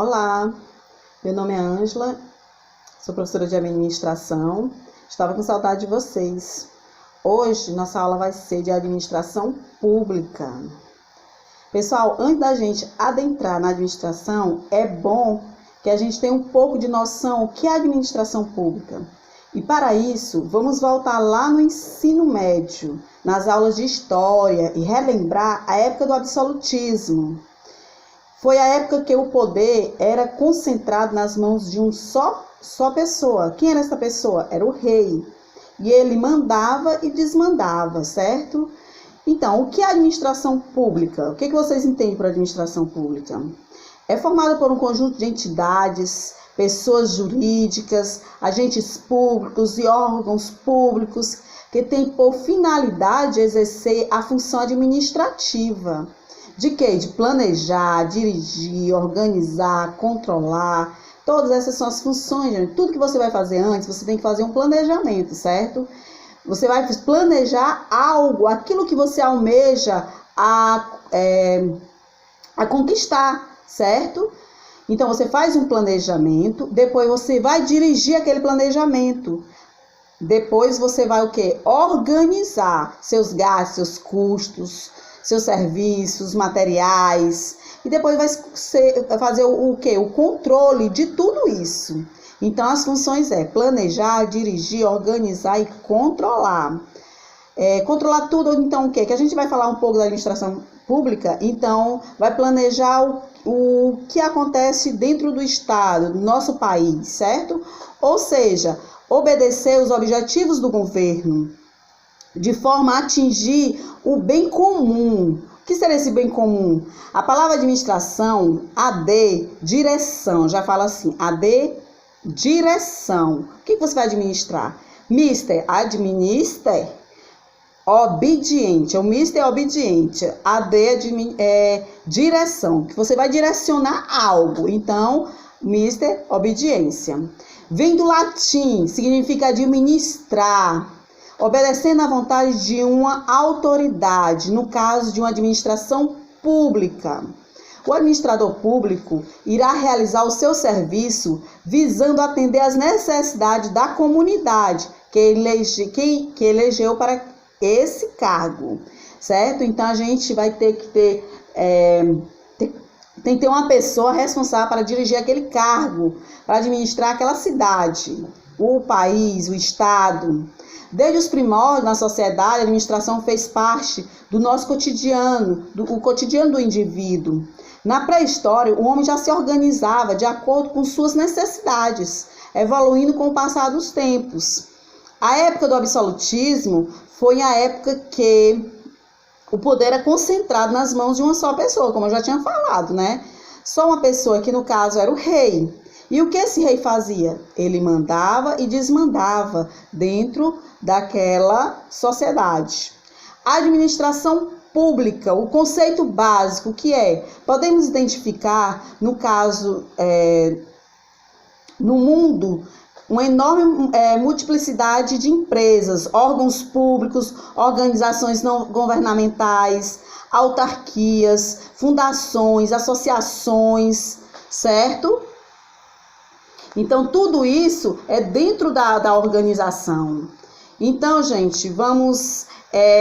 Olá, meu nome é Ângela, sou professora de administração. Estava com saudade de vocês. Hoje, nossa aula vai ser de administração pública. Pessoal, antes da gente adentrar na administração, é bom que a gente tenha um pouco de noção do que é administração pública. E para isso, vamos voltar lá no ensino médio, nas aulas de história e relembrar a época do absolutismo. Foi a época que o poder era concentrado nas mãos de só pessoa. Quem era essa pessoa? Era o rei. E ele mandava e desmandava, certo? Então, o que é administração pública? O que vocês entendem por administração pública? É formada por um conjunto de entidades, pessoas jurídicas, agentes públicos e órgãos públicos que têm por finalidade exercer a função administrativa. De quê? De planejar, dirigir, organizar, controlar. Todas essas são as funções, gente. Tudo que você vai fazer antes, você tem que fazer um planejamento, certo? Você vai planejar algo, aquilo que você almeja a conquistar, certo? Então, você faz um planejamento, depois você vai dirigir aquele planejamento. Depois você vai o quê? Organizar seus gastos, seus custos, seus serviços, materiais. E depois vai fazer o quê? O controle de tudo isso. Então, as funções é planejar, dirigir, organizar e controlar. Controlar tudo, então, o quê? Que a gente vai falar um pouco da administração pública, então, vai planejar o que acontece dentro do Estado, do nosso país, certo? Ou seja, obedecer os objetivos do governo, de forma a atingir o bem comum. O que seria esse bem comum? A palavra administração, AD, direção, já fala assim, AD, direção. O que você vai administrar? Mister, administra, obediente. O mister é obediente. AD é direção, que você vai direcionar algo. Então, mister, obediência. Vem do latim, significa administrar, obedecendo à vontade de uma autoridade, no caso de uma administração pública. O administrador público irá realizar o seu serviço visando atender às necessidades da comunidade que elegeu para esse cargo, certo? Então, a gente vai ter que tem que ter uma pessoa responsável para dirigir aquele cargo, para administrar aquela cidade, o país, o estado. Desde os primórdios na sociedade, a administração fez parte do nosso cotidiano, o cotidiano do indivíduo. Na pré-história, o homem já se organizava de acordo com suas necessidades, evoluindo com o passar dos tempos. A época do absolutismo foi a época que o poder era concentrado nas mãos de uma só pessoa, como eu já tinha falado, né? Só uma pessoa, que no caso era o rei. E o que esse rei fazia? Ele mandava e desmandava dentro daquela sociedade. A administração pública, o conceito básico que é, podemos identificar, no caso, no mundo, uma enorme multiplicidade de empresas, órgãos públicos, organizações não governamentais, autarquias, fundações, associações, certo? Então, tudo isso é dentro da organização. Então, gente, vamos...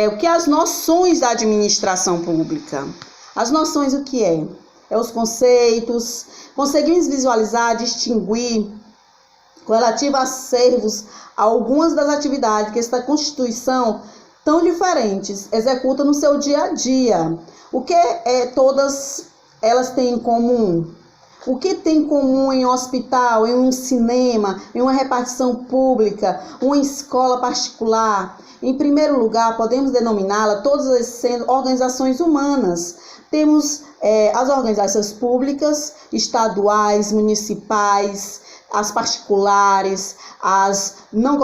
o que é as noções da administração pública? As noções, o que é? É os conceitos. Conseguimos visualizar, distinguir, relativo a servos, algumas das atividades que esta Constituição, tão diferentes, executa no seu dia a dia. O que todas elas têm em comum? O que tem em comum em um hospital, em um cinema, em uma repartição pública, uma escola particular? Em primeiro lugar, podemos denominá-la todas sendo organizações humanas. Temos as organizações públicas, estaduais, municipais, as particulares, as não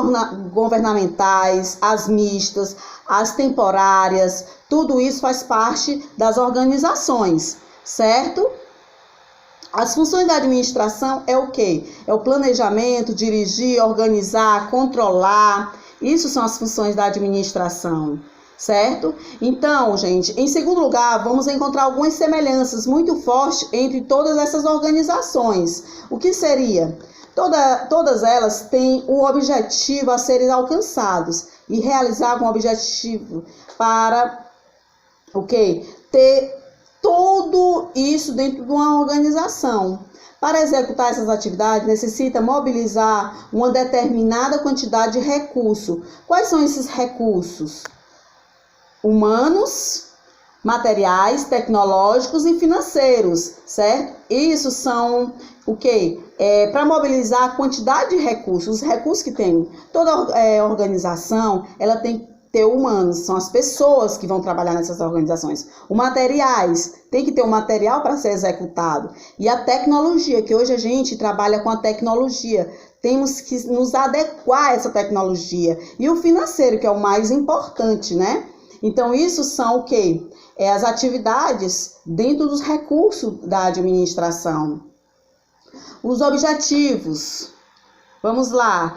governamentais, as mistas, as temporárias. Tudo isso faz parte das organizações, certo? As funções da administração é o quê? É o planejamento, dirigir, organizar, controlar. Isso são as funções da administração. certo? Então, gente, em segundo lugar, vamos encontrar algumas semelhanças muito fortes entre todas essas organizações. O que seria? Todas elas têm o objetivo a serem alcançados e realizar um objetivo para o quê? Ter tudo isso dentro de uma organização. Para executar essas atividades, necessita mobilizar uma determinada quantidade de recursos. Quais são esses recursos? Humanos, materiais, tecnológicos e financeiros, certo? Isso são o quê? Para mobilizar a quantidade de recursos, os recursos que tem. Toda organização, ela tem que ter humanos, são as pessoas que vão trabalhar nessas organizações. Os materiais, tem que ter um material para ser executado. E a tecnologia, que hoje a gente trabalha com a tecnologia, temos que nos adequar a essa tecnologia. E o financeiro, que é o mais importante, né? Então, isso são o quê? As atividades dentro dos recursos da administração. Os objetivos. Vamos lá.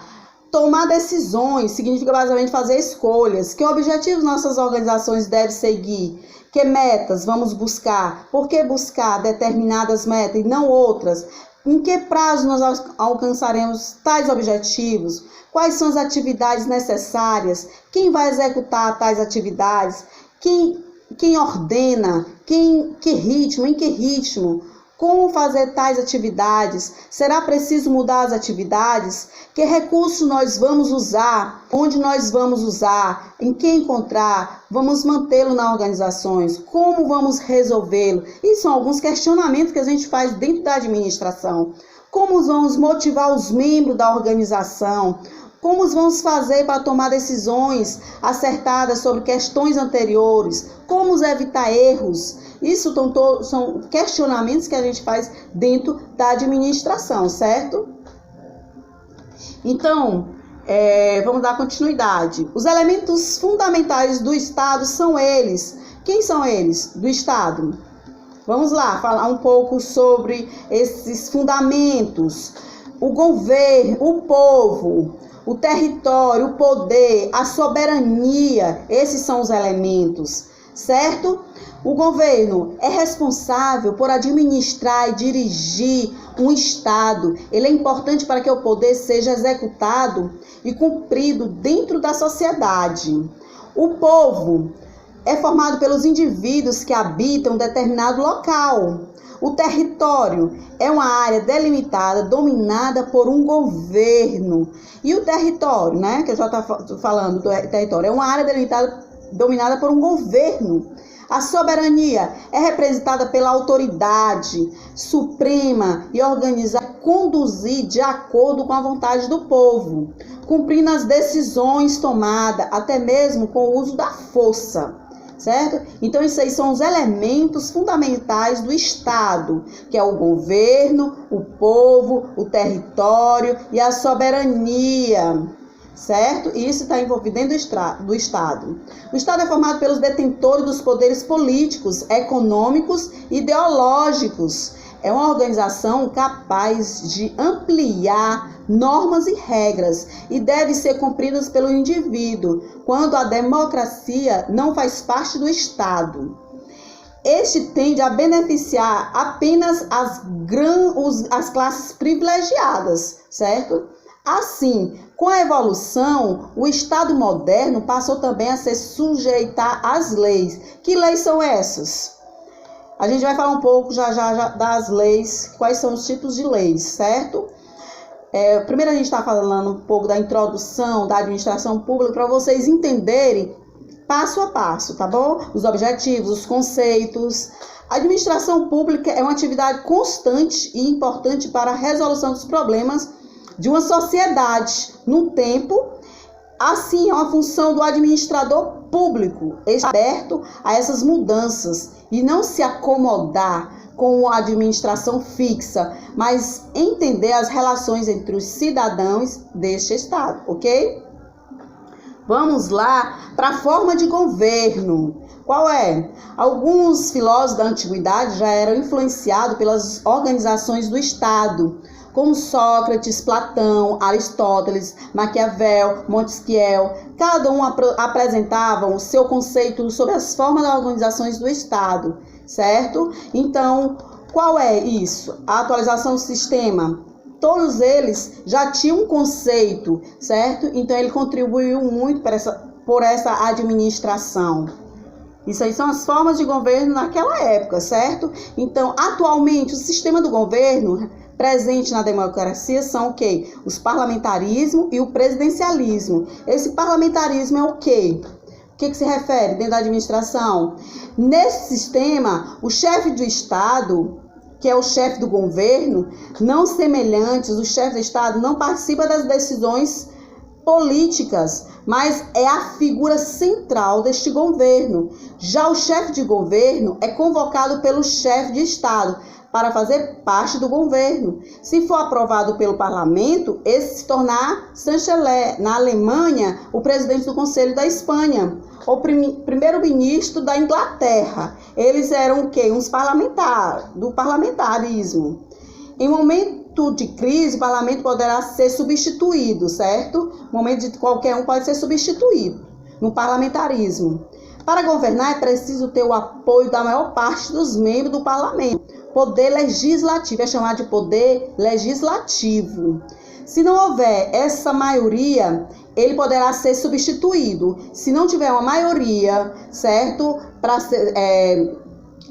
Tomar decisões significa basicamente fazer escolhas. Que objetivos nossas organizações devem seguir? Que metas vamos buscar? Por que buscar determinadas metas e não outras? Em que prazo nós alcançaremos tais objetivos? Quais são as atividades necessárias? Quem vai executar tais atividades? Quem ordena? Em que ritmo? Como fazer tais atividades? Será preciso mudar as atividades? Que recurso nós vamos usar? Onde nós vamos usar? Em que encontrar? Vamos mantê-lo nas organizações? Como vamos resolvê-lo? Isso são alguns questionamentos que a gente faz dentro da administração. Como vamos motivar os membros da organização? Como vamos fazer para tomar decisões acertadas sobre questões anteriores? Como evitar erros? Isso são questionamentos que a gente faz dentro da administração, certo? Então, vamos dar continuidade. Os elementos fundamentais do Estado são eles. Quem são eles do Estado? Vamos lá, falar um pouco sobre esses fundamentos. O governo, o povo, o território, o poder, a soberania, esses são os elementos, certo? O governo é responsável por administrar e dirigir um Estado. Ele é importante para que o poder seja executado e cumprido dentro da sociedade. O povo é formado pelos indivíduos que habitam um determinado local. O território é uma área delimitada, dominada por um governo. E o território, né, que eu já estou falando do território, é uma área delimitada, dominada por um governo. A soberania é representada pela autoridade suprema e organizada, conduzir de acordo com a vontade do povo, cumprindo as decisões tomadas, até mesmo com o uso da força, certo? Então, isso aí são os elementos fundamentais do Estado, que é o governo, o povo, o território e a soberania. Certo? E isso está envolvido dentro do Estado. O Estado é formado pelos detentores dos poderes políticos, econômicos e ideológicos. É uma organização capaz de ampliar normas e regras e deve ser cumprida pelo indivíduo, quando a democracia não faz parte do Estado. Este tende a beneficiar apenas as classes privilegiadas, certo? Assim, com a evolução, o Estado moderno passou também a se sujeitar às leis. Que leis são essas? A gente vai falar um pouco já das leis, quais são os tipos de leis, certo? Primeiro a gente está falando um pouco da introdução da administração pública para vocês entenderem passo a passo, tá bom? Os objetivos, os conceitos. A administração pública é uma atividade constante e importante para a resolução dos problemas de uma sociedade no tempo. Assim, é uma função do administrador público estar aberto a essas mudanças e não se acomodar com a administração fixa, mas entender as relações entre os cidadãos deste Estado, ok? Vamos lá para a forma de governo. Qual é? Alguns filósofos da antiguidade já eram influenciados pelas organizações do Estado, como Sócrates, Platão, Aristóteles, Maquiavel, Montesquieu. Cada um apresentava o seu conceito sobre as formas das organizações do Estado, certo? Então, qual é isso? A atualização do sistema. Todos eles já tinham um conceito, certo? Então, ele contribuiu muito por essa administração. Isso aí são as formas de governo naquela época, certo? Então, atualmente, o sistema do governo presente na democracia são o quê? Os parlamentarismo e o presidencialismo. Esse parlamentarismo é o quê? O que se refere dentro da administração? Nesse sistema, o chefe do Estado, que é o chefe do governo, não semelhantes, o chefe do Estado não participa das decisões políticas, mas é a figura central deste governo. Já o chefe de governo é convocado pelo chefe de Estado para fazer parte do governo. Se for aprovado pelo parlamento, esse se tornar chanceler. Na Alemanha, o presidente do Conselho da Espanha, o primeiro-ministro da Inglaterra. Eles eram o quê? Uns parlamentares, do parlamentarismo. Em momento de crise, o parlamento poderá ser substituído, certo? No momento de qualquer um pode ser substituído no parlamentarismo. Para governar é preciso ter o apoio da maior parte dos membros do parlamento. Poder legislativo é chamado de poder legislativo. Se não houver essa maioria, ele poderá ser substituído. Se não tiver uma maioria, certo?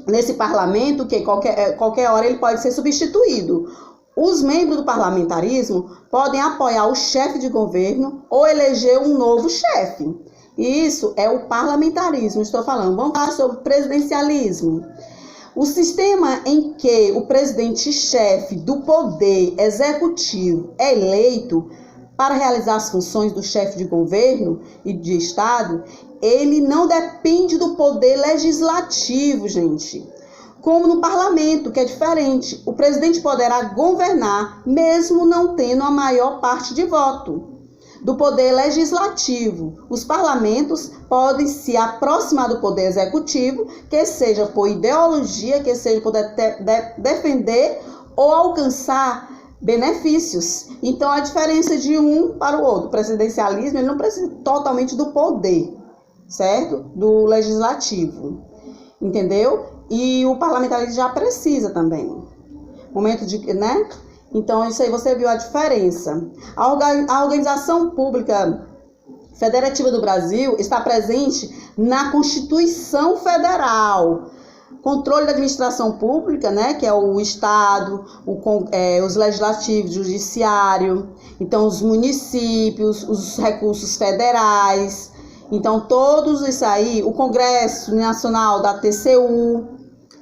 Nesse parlamento, que qualquer hora ele pode ser substituído. Os membros do parlamentarismo podem apoiar o chefe de governo ou eleger um novo chefe. Isso é o parlamentarismo, estou falando. Vamos falar sobre presidencialismo. O sistema em que o presidente-chefe do poder executivo é eleito para realizar as funções do chefe de governo e de Estado, ele não depende do poder legislativo, gente. Como no parlamento, que é diferente. O presidente poderá governar, mesmo não tendo a maior parte de voto do poder legislativo. Os parlamentos podem se aproximar do poder executivo, que seja por ideologia, que seja por defender ou alcançar benefícios. Então, a diferença de um para o outro, o presidencialismo, ele não precisa totalmente do poder, certo? Do legislativo, entendeu? E o parlamentarismo já precisa também. Momento de, né? Então, isso aí você viu a diferença. A Organização Pública Federativa do Brasil está presente na Constituição Federal. Controle da administração pública, né, que é o Estado, os legislativos, o judiciário, então os municípios, os recursos federais. Então, todos isso aí, o Congresso Nacional da TCU,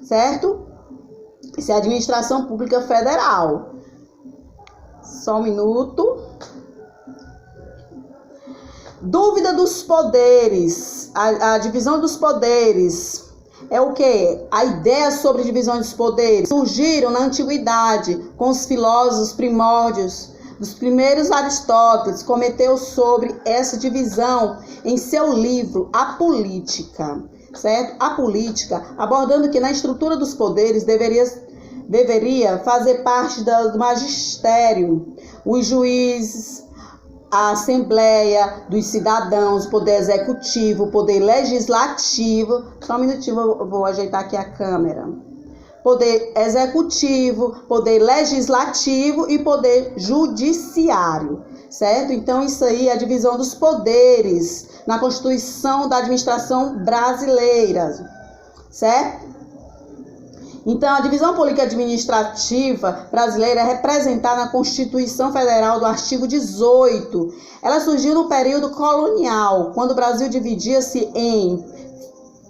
certo? Isso é a administração pública federal. Só um minuto. Dúvida dos poderes. A divisão dos poderes é o quê? A ideia sobre divisão dos poderes surgiram na antiguidade com os filósofos primórdios. Dos primeiros Aristóteles cometeu sobre essa divisão em seu livro A Política, certo? A Política, abordando que na estrutura dos poderes deveria fazer parte do magistério, os juízes, a Assembleia dos Cidadãos, o Poder Executivo, o Poder Legislativo. Só um minutinho, eu vou ajeitar aqui a câmera. Poder Executivo, Poder Legislativo e Poder Judiciário, certo? Então, isso aí é a divisão dos poderes na Constituição da Administração Brasileira, certo? Então, a divisão política administrativa brasileira é representada na Constituição Federal do artigo 18. Ela surgiu no período colonial, quando o Brasil dividia-se em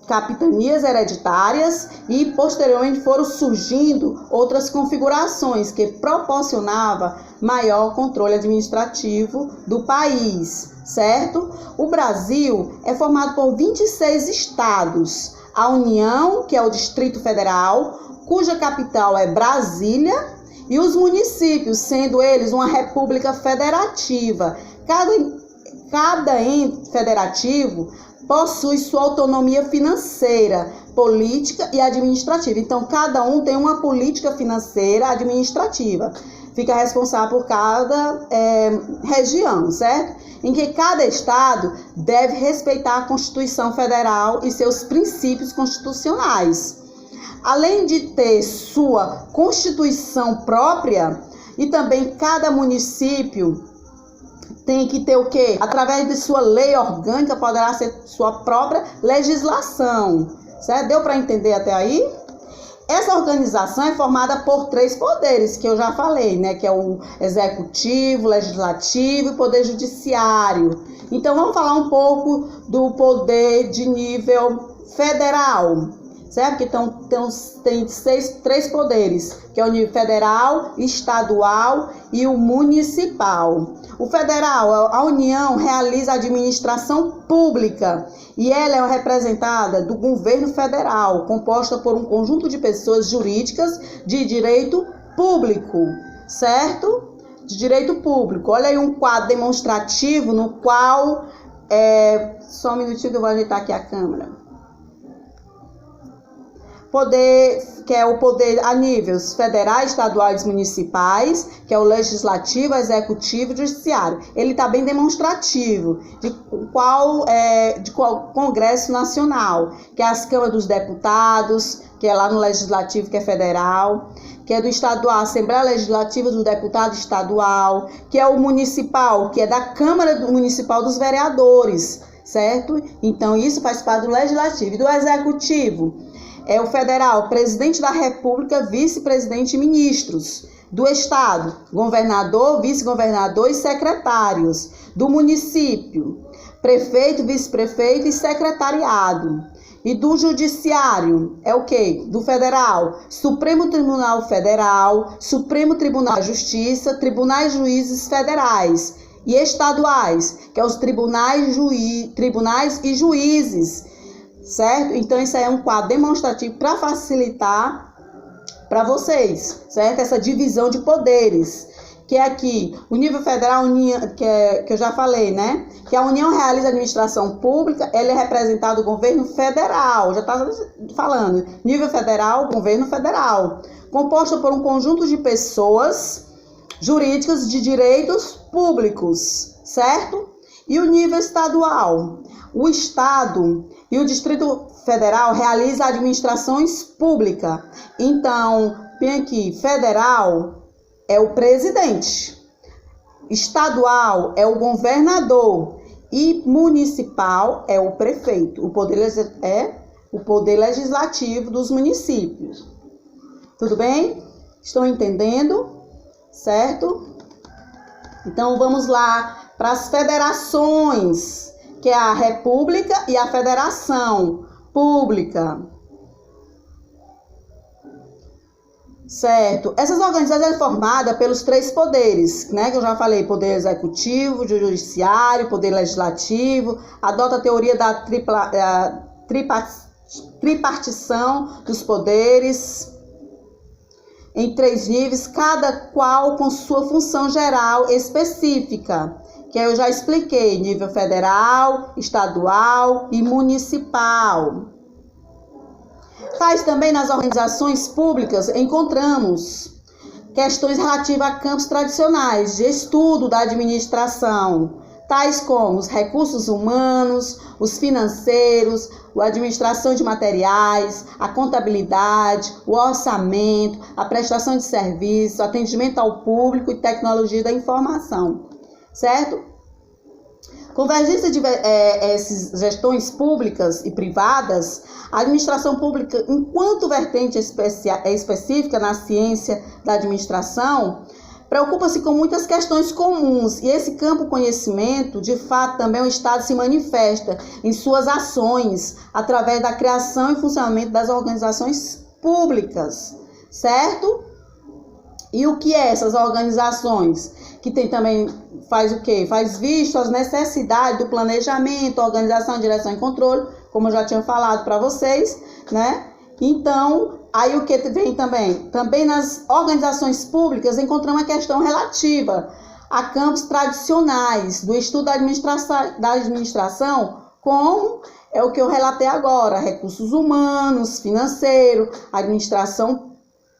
capitanias hereditárias e posteriormente foram surgindo outras configurações que proporcionavam maior controle administrativo do país, certo? O Brasil é formado por 26 estados, a União, que é o Distrito Federal, cuja capital é Brasília, e os municípios, sendo eles uma república federativa. Cada ente federativo possui sua autonomia financeira, política e administrativa. Então, cada um tem uma política financeira administrativa. fica responsável por cada região, certo? Em que cada estado deve respeitar a Constituição Federal e seus princípios constitucionais. Além de ter sua Constituição própria, e também cada município tem que ter o quê? Através de sua lei orgânica, poderá ser sua própria legislação, certo? Deu para entender até aí? Essa organização é formada por 3 poderes, que eu já falei, né? Que é o executivo, legislativo e poder judiciário. Então, vamos falar um pouco do poder de nível federal, certo? Então, tem 3 poderes, que é o nível federal, estadual e o municipal. O federal, a União realiza a administração pública e ela é representada do governo federal, composta por um conjunto de pessoas jurídicas de direito público, certo? De direito público. Olha aí um quadro demonstrativo no qual... Só um minutinho que eu vou ajeitar aqui a câmera. Poder, que é o poder a níveis federais, estaduais e municipais, que é o legislativo, executivo e judiciário. Ele está bem demonstrativo de qual Congresso Nacional, que é as câmaras dos deputados, que é lá no legislativo, que é federal, que é do estadual, Assembleia Legislativa do Deputado Estadual, que é o municipal, que é da Câmara Municipal dos Vereadores, certo? Então, isso faz parte do legislativo. E do executivo, é o federal, presidente da República, vice-presidente e ministros. Do estado, governador, vice-governador e secretários. Do município, prefeito, vice-prefeito e secretariado. E do judiciário, é o quê? Do federal, Supremo Tribunal Federal, Supremo Tribunal de Justiça, tribunais juízes federais. E estaduais, que é os tribunais e juízes. Certo? Então, isso aí é um quadro demonstrativo para facilitar para vocês, certo? Essa divisão de poderes, que é aqui, o nível federal, que eu já falei, né? Que a União realiza a administração pública, ela é representada do governo federal, já está falando, nível federal, governo federal, composto por um conjunto de pessoas jurídicas de direitos públicos, certo? E o nível estadual, o estado e o Distrito Federal realiza administrações públicas. Então, tem aqui, federal é o presidente, estadual é o governador e municipal é o prefeito. O poder legislativo dos municípios. Tudo bem? Estão entendendo? Certo? Então, vamos lá para as federações, que é a República e a Federação Pública. Certo? Essas organizações são formadas pelos 3 poderes, né? Que eu já falei, poder executivo, judiciário, poder legislativo, adota a teoria da tripartição dos poderes em 3 níveis, cada qual com sua função geral específica, que eu já expliquei, nível federal, estadual e municipal. Tais também nas organizações públicas encontramos questões relativas a campos tradicionais de estudo da administração, tais como os recursos humanos, os financeiros, a administração de materiais, a contabilidade, o orçamento, a prestação de serviços, atendimento ao público e tecnologia da informação. Certo? Convergência de essas gestões públicas e privadas, a administração pública, enquanto vertente específica na ciência da administração, preocupa-se com muitas questões comuns e esse campo conhecimento, de fato, também o Estado se manifesta em suas ações através da criação e funcionamento das organizações públicas, certo? E o que é essas organizações? Que tem também, faz o quê? Faz visto às necessidades do planejamento, organização, direção e controle, como eu já tinha falado para vocês, né? Então, aí o que vem também? Também nas organizações públicas encontramos uma questão relativa a campos tradicionais do estudo da administração, como é o que eu relatei agora, recursos humanos, financeiro, administração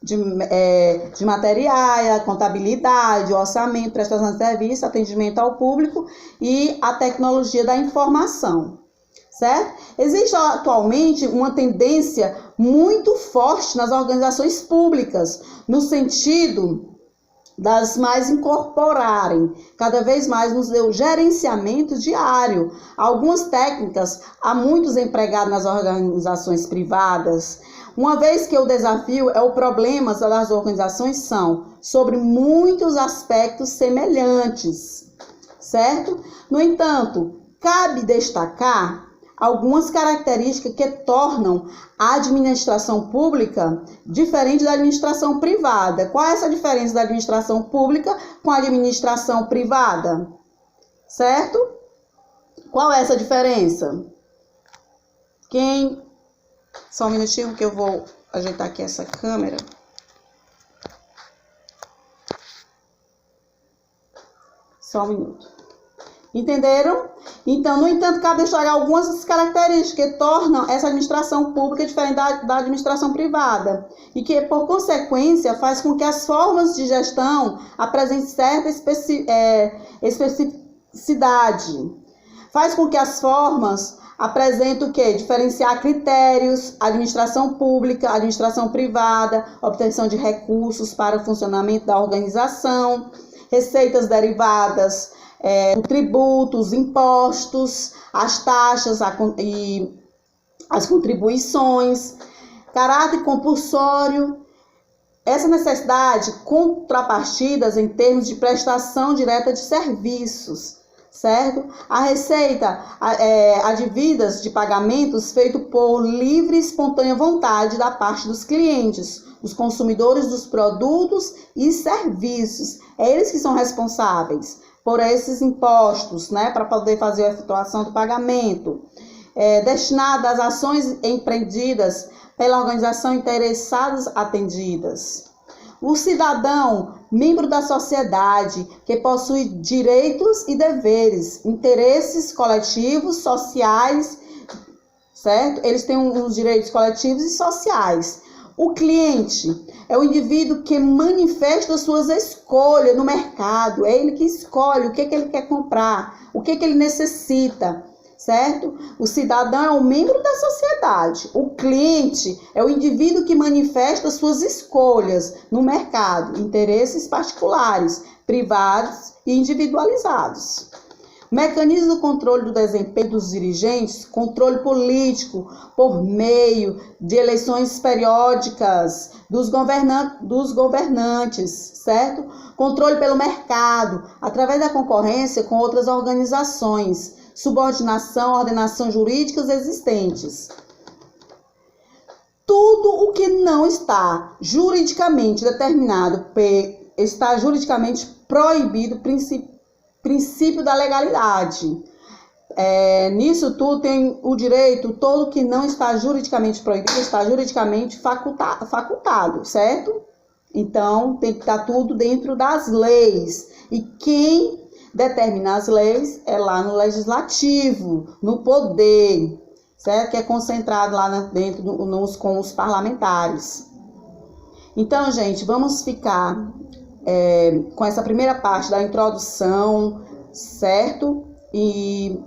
de materiais, contabilidade, orçamento, prestação de serviço, atendimento ao público e a tecnologia da informação, certo? Existe atualmente uma tendência muito forte nas organizações públicas, no sentido das mais incorporarem cada vez mais no seu gerenciamento diário. Algumas técnicas há muitos empregados nas organizações privadas, uma vez que o desafio é o problema das organizações são sobre muitos aspectos semelhantes, certo? No entanto, cabe destacar algumas características que tornam a administração pública diferente da administração privada. Qual é essa diferença da administração pública com a administração privada? Certo? Qual é essa diferença? Só um minutinho que eu vou ajeitar aqui essa câmera. Só um minuto. Entenderam? Então, no entanto, cabe destacar algumas características que tornam essa administração pública diferente da administração privada e que, por consequência, faz com que as formas de gestão apresentem certa especificidade. Faz com que as formas apresentem o quê? Diferenciar critérios, administração pública, administração privada, obtenção de recursos para o funcionamento da organização, receitas derivadas, tributos, impostos, as taxas e as contribuições, caráter compulsório. Essa necessidade, contrapartidas em termos de prestação direta de serviços, certo? A receita advindas de pagamentos feito por livre e espontânea vontade da parte dos clientes, os consumidores dos produtos e serviços. Eles que são responsáveis por esses impostos, né, para poder fazer a efetuação do pagamento, destinado às ações empreendidas pela organização interessadas atendidas. O cidadão, membro da sociedade, que possui direitos e deveres, interesses coletivos, sociais, certo? Eles têm uns direitos coletivos e sociais. O cliente é o indivíduo que manifesta suas escolhas no mercado. É ele que escolhe o que ele quer comprar, o que ele necessita, certo? O cidadão é um membro da sociedade. O cliente é o indivíduo que manifesta suas escolhas no mercado, interesses particulares, privados e individualizados. O mecanismo do controle do desempenho dos dirigentes, controle político por meio de eleições periódicas dos governantes, certo? Controle pelo mercado, através da concorrência com outras organizações, subordinação, ordenação jurídicas existentes. Tudo o que não está juridicamente determinado, está juridicamente proibido, princípio da legalidade. Nisso tudo tem o direito, todo que não está juridicamente proibido, está juridicamente facultado, certo? Então, tem que estar tudo dentro das leis. E quem determina as leis é lá no legislativo, no poder, certo? Que é concentrado lá dentro com os parlamentares. Então, gente, vamos ficar com essa primeira parte da introdução, certo? E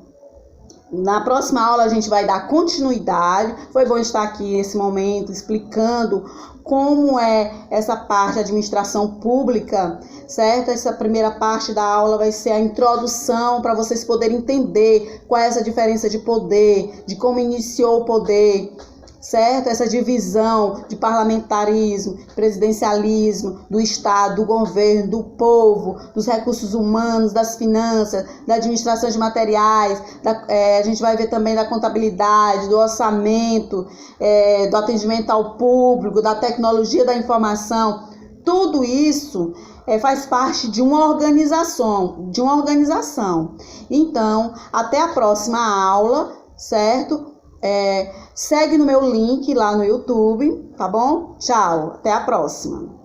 na próxima aula a gente vai dar continuidade. Foi bom estar aqui nesse momento explicando como é essa parte da administração pública, certo? Essa primeira parte da aula vai ser a introdução para vocês poderem entender qual é essa diferença de poder, de como iniciou o poder, certo? Essa divisão de parlamentarismo, presidencialismo, do Estado, do governo, do povo, dos recursos humanos, das finanças, da administração de materiais, a gente vai ver também da contabilidade, do orçamento, do atendimento ao público, da tecnologia da informação. Tudo isso faz parte de uma organização, Então, até a próxima aula, certo? Segue no meu link lá no YouTube, tá bom? Tchau, até a próxima.